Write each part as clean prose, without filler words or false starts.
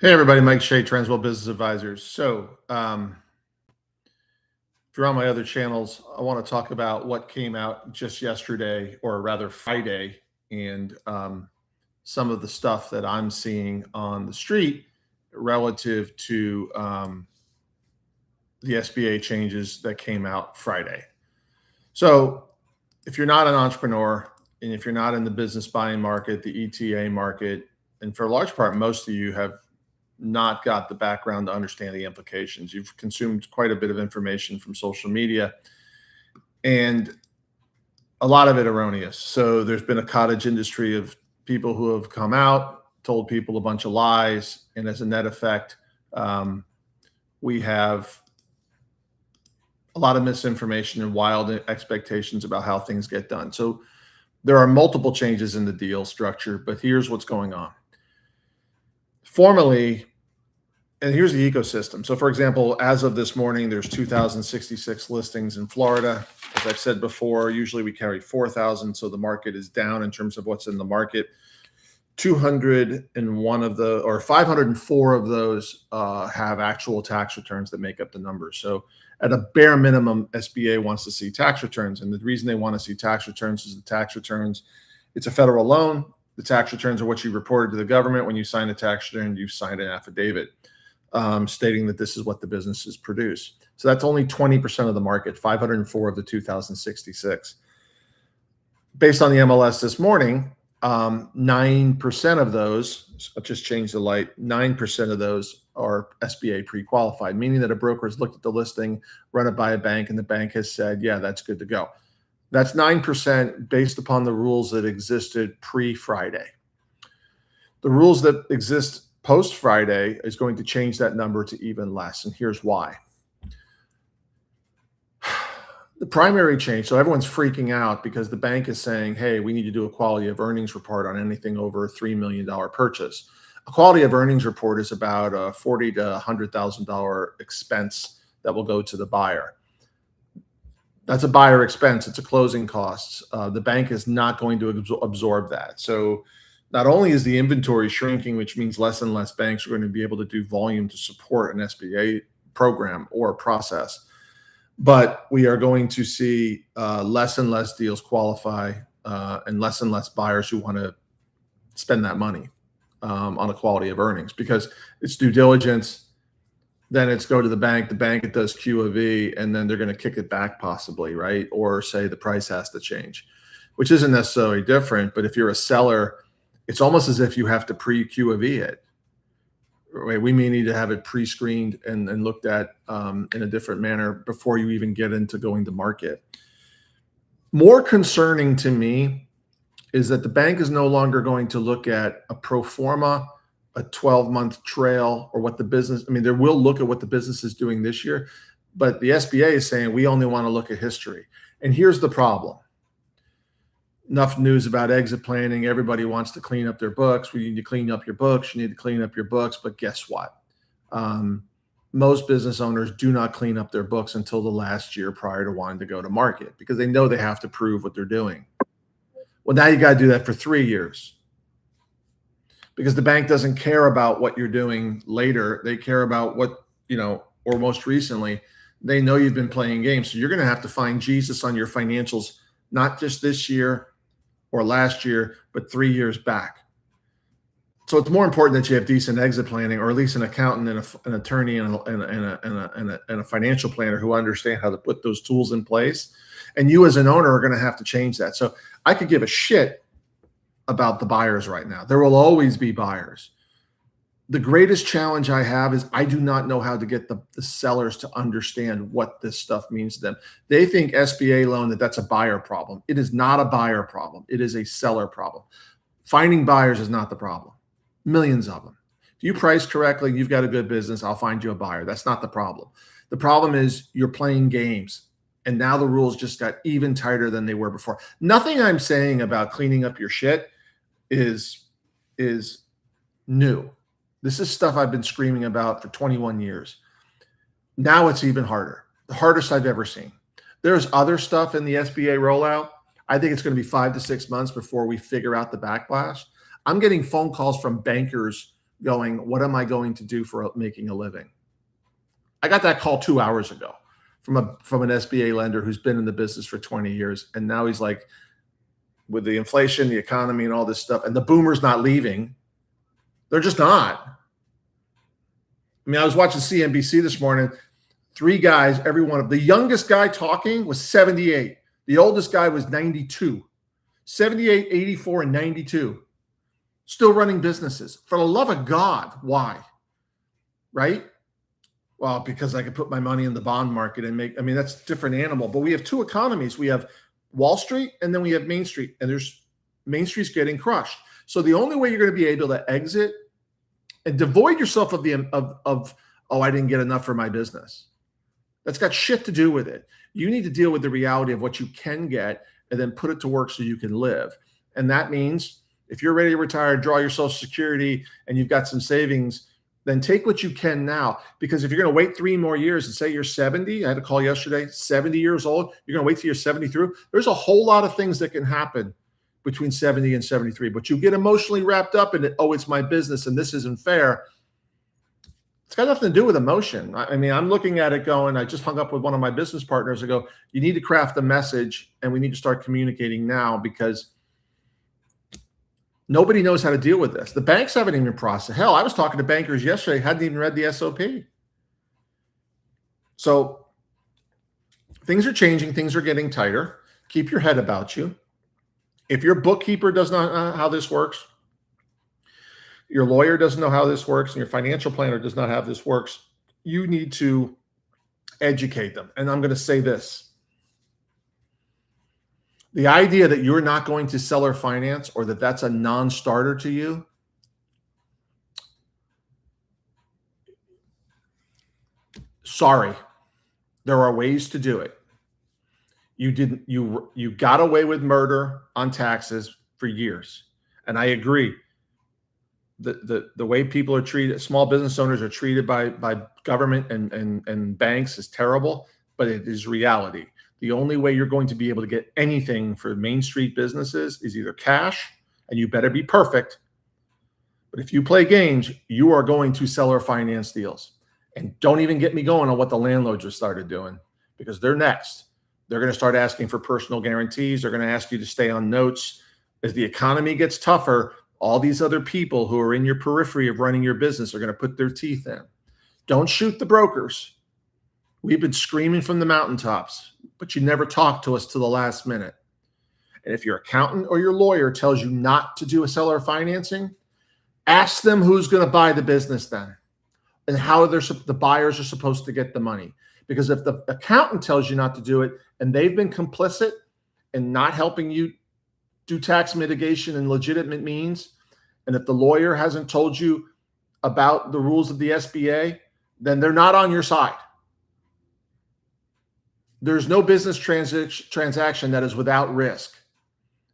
Hey everybody, Mike Shea, Transworld Business Advisors. If you're on my other channels, I want to talk about what came out just yesterday, or rather Friday, and some of the stuff that I'm seeing on the street relative to the SBA changes that came out Friday. So, if you're not an entrepreneur and if you're not in the business buying market, the ETA market, and for a large part, most of you have not got the background to understand the implications. You've consumed quite a bit of information from social media and a lot of it erroneous. So there's been a cottage industry of people who have come out, told people a bunch of lies. And as a net effect, we have a lot of misinformation and wild expectations about how things get done. So there are multiple changes in the deal structure, but here's what's going on. Formally, and here's the ecosystem. So for example, as of this morning, there's 2,066 listings in Florida. As I've said before, usually we carry 4,000. So the market is down in terms of what's in the market. 201 of the, or 504 of those have actual tax returns that make up the numbers. So at a bare minimum, SBA wants to see tax returns. And the reason they want to see tax returns is the tax returns, it's a federal loan. The tax returns are what you reported to the government. When you sign a tax return, you signed an affidavit stating that this is what the businesses produce. So that's only 20% of the market, 504 of the 2,066. Based on the MLS this morning, 9% of those, I'll just change the light, 9% of those are SBA pre-qualified, meaning that a broker has looked at the listing, run it by a bank, and the bank has said, yeah, that's good to go. That's 9% based upon the rules that existed pre-Friday. The rules that exist post-Friday is going to change that number to even less, and here's why. The primary change, so everyone's freaking out because the bank is saying, hey, we need to do a quality of earnings report on anything over a $3 million purchase. A quality of earnings report is about a $40,000 to $100,000 expense that will go to the buyer. That's a buyer expense. It's a closing costs. The bank is not going to absorb that. So not only is the inventory shrinking, which means less and less banks are going to be able to do volume to support an SBA program or process, but we are going to see less and less deals qualify and less buyers who want to spend that money on a quality of earnings, because it's due diligence. Then it's go to the bank it does Q of E, and then they're going to kick it back possibly, right? Or say the price has to change, which isn't necessarily different. But if you're a seller, it's almost as if you have to pre-Q of E it. Right? We may need to have it pre-screened and looked at in a different manner before you even get into going to market. More concerning to me is that the bank is no longer going to look at a pro forma, a 12-month trail, or what the business, I mean, they will look at what the business is doing this year, but the SBA is saying we only want to look at history. And here's the problem. Enough news about exit planning. Everybody wants to clean up their books. We need to clean up your books. You need to clean up your books. But guess what? Most business owners do not clean up their books until the last year prior to wanting to go to market, because they know they have to prove what they're doing. Well, now you got to do that for 3 years, because the bank doesn't care about what you're doing later. They care about what, or most recently, they know you've been playing games. So you're going to have to find Jesus on your financials, not just this year or last year, but 3 years back. So it's more important that you have decent exit planning, or at least an accountant and an attorney and a financial planner who understand how to put those tools in place. And you as an owner are going to have to change that. So I could give a shit about the buyers right now. There will always be buyers. The greatest challenge I have is I do not know how to get the sellers to understand what this stuff means to them. They think SBA loan, that's a buyer problem. It is not a buyer problem. It is a seller problem. Finding buyers is not the problem. Millions of them. If you price correctly, you've got a good business, I'll find you a buyer. That's not the problem. The problem is you're playing games. And now the rules just got even tighter than they were before. Nothing I'm saying about cleaning up your shit is new. This is stuff I've been screaming about for 21 years. Now it's even harder, the hardest I've ever seen. There's other stuff in the SBA rollout. I think it's going to be 5 to 6 months before we figure out the backlash. I'm getting phone calls from bankers going, what am I going to do for making a living? I got that call 2 hours ago from an SBA lender who's been in the business for 20 years. And now he's like, with the inflation, the economy, and all this stuff, and the boomers not leaving, they're just not. I mean, I was watching CNBC this morning. 3 guys, every one of the youngest guy talking was 78. The oldest guy was 92. 78, 84, and 92. Still running businesses. For the love of God, why? Right? Well, because I could put my money in the bond market and make, I mean, that's a different animal. But we have 2 economies. We have Wall Street and then we have Main Street. And there's Main Street's getting crushed. So the only way you're going to be able to exit and devoid yourself of oh, I didn't get enough for my business. That's got shit to do with it. You need to deal with the reality of what you can get and then put it to work so you can live. And that means if you're ready to retire, draw your Social Security, and you've got some savings, then take what you can now. Because if you're going to wait 3 more years and say you're 70, I had a call yesterday, 70 years old, you're going to wait till you're 70 through. There's a whole lot of things that can happen between 70 and 73, but you get emotionally wrapped up in it. Oh, it's my business and this isn't fair. It's got nothing to do with emotion. I mean, I'm looking at it going, I just hung up with one of my business partners. I go, you need to craft a message and we need to start communicating now because nobody knows how to deal with this. The banks haven't even processed. Hell, I was talking to bankers yesterday, hadn't even read the SOP. So things are changing. Things are getting tighter. Keep your head about you. If your bookkeeper does not know how this works, your lawyer doesn't know how this works, and your financial planner does not have this works, you need to educate them. And I'm going to say this. The idea that you're not going to seller finance or that that's a non-starter to you, sorry, there are ways to do it. You got away with murder on taxes for years. And I agree. The way people are treated, small business owners are treated by government and banks is terrible, but it is reality. The only way you're going to be able to get anything for Main Street businesses is either cash, and you better be perfect. But if you play games, you are going to seller finance deals. And don't even get me going on what the landlords have started doing, because they're next. They're going to start asking for personal guarantees. They're going to ask you to stay on notes. As the economy gets tougher, all these other people who are in your periphery of running your business are going to put their teeth in. Don't shoot the brokers. We've been screaming from the mountaintops, but you never talk to us to the last minute. And if your accountant or your lawyer tells you not to do a seller financing, ask them who's going to buy the business then and how the buyers are supposed to get the money. Because if the accountant tells you not to do it and they've been complicit in not helping you do tax mitigation in legitimate means, and if the lawyer hasn't told you about the rules of the SBA, then they're not on your side. There's no business transaction that is without risk.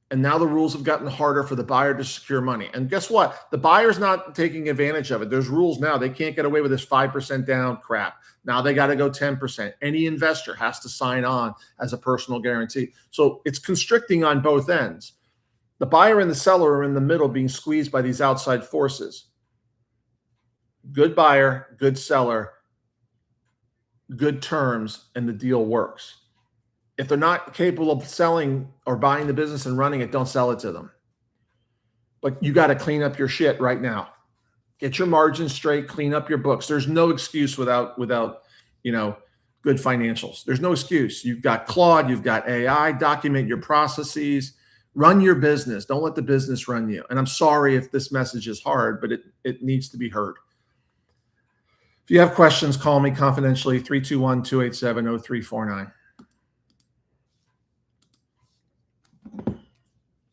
And now the rules have gotten harder for the buyer to secure money. And guess what? The buyer's not taking advantage of it. There's rules now. They can't get away with this 5% down crap. Now they got to go 10%. Any investor has to sign on as a personal guarantee. So it's constricting on both ends. The buyer and the seller are in the middle being squeezed by these outside forces. Good buyer, good seller, good terms, and the deal works. If they're not capable of selling or buying the business and running it, don't sell it to them. But you got to clean up your shit right now. Get your margins straight, clean up your books. There's no excuse without good financials. There's no excuse. You've got Claude, you've got AI, document your processes, run your business. Don't let the business run you. And I'm sorry if this message is hard, but it needs to be heard. If you have questions, call me confidentially, 321-287-0349.